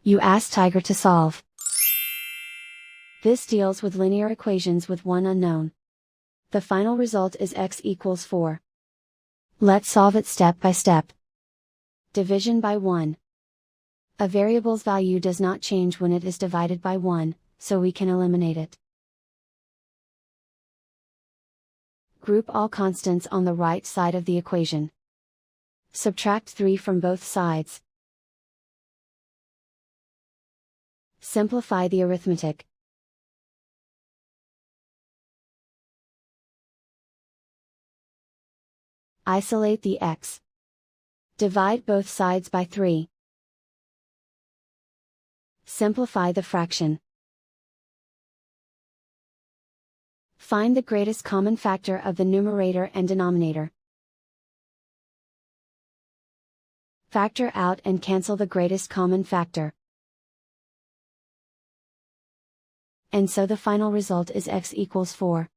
You ask Tiger to solve. This deals with linear equations with one unknown. The final result is x equals 4. Let's solve it step by step. Division by 1. A variable's value does not change when it is divided by 1, so we can eliminate it. Group all constants on the right side of the equation. Subtract 3 from both sides. Simplify the arithmetic. Isolate the x. Divide both sides by 3. Simplify the fraction. Find the greatest common factor of the numerator and denominator. Factor out and cancel the greatest common factor. And so the final result is x equals 4.